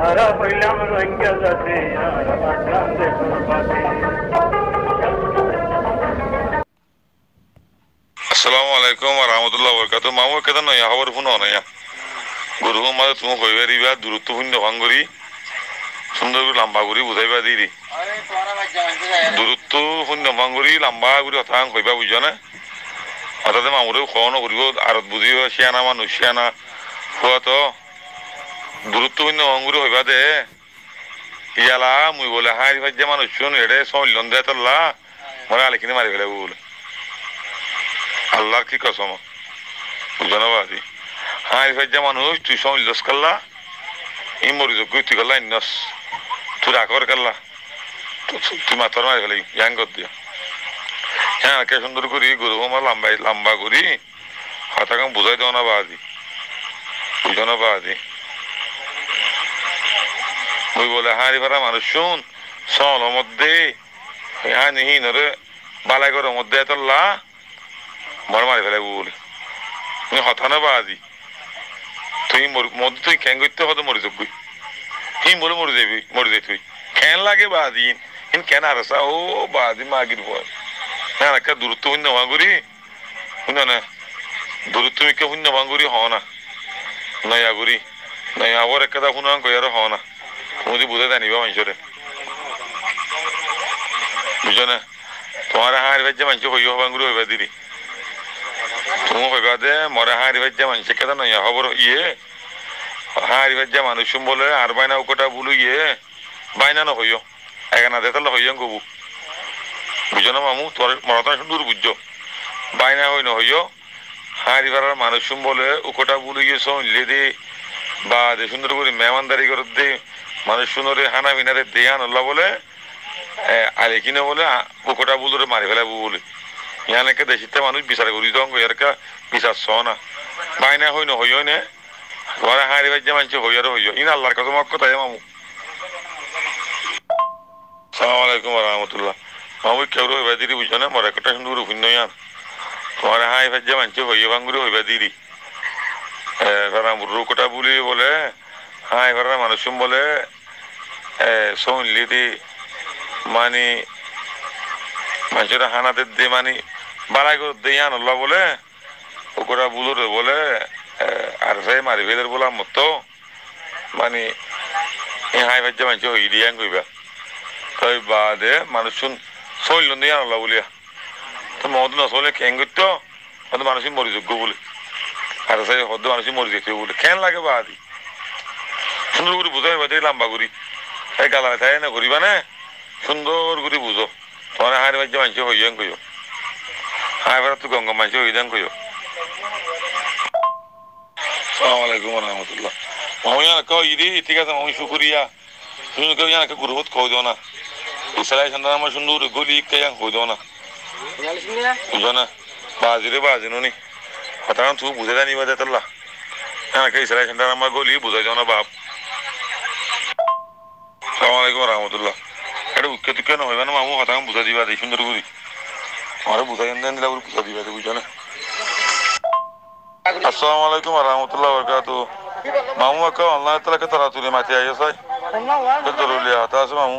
Ara hıylam renge zati, ara bakran de kurbati. আসসালামু আলাইকুম ওয়া রাহমাতুল্লাহি ওয়া বারাকাতুহু মামু কেদা নয় খবর ফোন নয়া গরু মাঝে তুমি কইবারিবা দূরত্বপূর্ণ ভাঙ্গরি সুন্দর করে লম্বা করি বুঝাইবা দিদি দূরত্বপূর্ণ ভাঙ্গরি লম্বা করে কথা কইবা বুঝছো না হঠাৎ মামুরে খাওয়ানো করিব আরত বুঝিব শিয়ানা মানুষ শিয়ানা খোয়া তো দূরত্বপূর্ণ ভাঙ্গুরি হইবা দে ইয়ালা মুই বলে হাই ভাই যে মানুষ শুন এড়ে সল্লন দে তোল্লা মনে আলিখিনি মারি ফেলে বলে আল্লাহর কি কসম বুঝানোবাদি হাই ভাই যে মানুষ তুই সল্লস করলা ই মরি যোগ্য তুই করলা ইন্নস তুই রাখর করলা তুই মাথার মারি ফেলে ইয়াং কর দিয়া হ্যাঁ কে সুন্দর করি গরু আমার লম্বা করি হঠাৎ বুঝাই দেও না বাদি বুঝানো বাদি ওই বলে হাঁড়ি ভাড়া মানুষ শুন সল মধ্যে হ্যাঁ নিহি নরে বালাই করে মধ্যে এতল্লা মরে মারি ফেলে বলে তুমি হতানো বাদি তুই মধ্যে তুই ক্যাং করতে হতো মরে যাবি হিম বলে মরে যাবি মরে যাই তুই ক্যান লাগে বাদি হিন কেন হারসা ও বাদি মাগির ভয় হ্যাঁ একটা দূরত্ব শূন্য ভাঙুরি শুন না দূরত্ব মিকে শূন্য ভাঙুরি হ না নয়া গুড়ি নয়া আবার একটা শুনা কয়ারও হ না তুমি বুঝে জানিবা মানুষরে বুঝছো না তোমার হাঁড়ি ভাজ্যা মানুষ হইয়া ভাঙুরি হইবা দিদি তুমি হইবা দে মরে হাঁড়ি ভাজ্যা মানুষ কেদা নয়া খবর ইয়ে হাঁড়ি ভাজ্যা মানুষ বলে আর বাইনা ওকটা বলু ইয়ে বাইনা ন হইয় এখানা দে তাহলে হইয়া কবু বুঝো না মামু তোর মরতা সুন্দর বুঝছো বাইনা হই ন হইয় হাঁড়ি ভাড়ার মানুষ বলে ওকটা বলু ইয়ে সইলে দে বা দে সুন্দর করে মেহমানদারি করে দে মানুষ সুন্দর হানা বিনারে দেয়া নল্লা বলে আরে কিনে বলে ওকটা বুলরে মারি ফেলাবো বলে ইয়ানেকে দেশিতে মানুষ বিচার করি দঙ্গ এরকা বিচার ছ না বাইনা হই ন হইয় নে ঘরে হাঁড়ি ভাজ্যা মানুষ হইয়ারও হইয় ইন আল্লাহর কথা মক কথা মামু সালাম আলাইকুম রহমতুল্লাহ মামু কেউ হইবা দিদি বুঝছো না মরে একটা সুন্দর ভিন্ন ইয়ান তোমার হাঁড়ি ভাজ্যা মানুষ হইয়া ভাঙ্গুরি হইবা দিদি রুকটা বুলি বলে হাঁড়ি ভাড়ার মানুষ বলে সৌনলি দি মানে মানুষের হানাতে দে মানে বাড়াই করে দেয়া নল্লা বলে ওকরা বুলোরে বলে আর সে মারি ফেলের বলার মতো মানে হাই ভাজ্যা মানুষ হই দিয়া কইবা তাই বাদে মানুষ শুন সইল দেয়া নল্লা বলিয়া তো মদ নচলে কেন করতো হয়তো মানুষ মরিযোগ্য বলে আর সে হদ্দ মানুষ মরি যেতে বলে কেন লাগে বাদি সুন্দর করে বুঝাই বাদে লম্বা করি এই গালা তাই না করিবা না সুন্দর করে বুঝো তোমার হাঁড়ি ভাজ্যা মানুষ হইয়ান কইও হাঁড়ি ভাড়া তো গঙ্গা মানুষ হইয়ান কইও সালাম আলাইকুম রহমতুল্লাহ মামু ইয়ান ইদি ঠিক আছে মামু শুকুরিয়া তুমি কেউ ইয়ান গুরুবত কই দাও না ইসলাই সন্তান আমার সুন্দর গলি কেয়াং কই দাও না বুঝো না বাজিরে বাজিনো নি হঠাৎ তুই বুঝে জানিবা দে তাল্লা হ্যাঁ ইসলাই সন্তান আমার গলি বুঝাই দাও না বাপ সালাম আলাইকুম রহমতুল্লাহ এটা উৎকে তুকে নহইবা না মামু হঠাৎ বুঝা দিবা দেই সুন্দর করি আমার বুঝাই দেন দিলা বুঝা দিবা দে বুঝো না আসসালামু আলাইকুম রহমতুল্লাহ বরকাতুহু মামু একটা অনলাইন তালাকে তারা তুলে মাতি আইয়া চাই জরুরি হাতে আছে মামু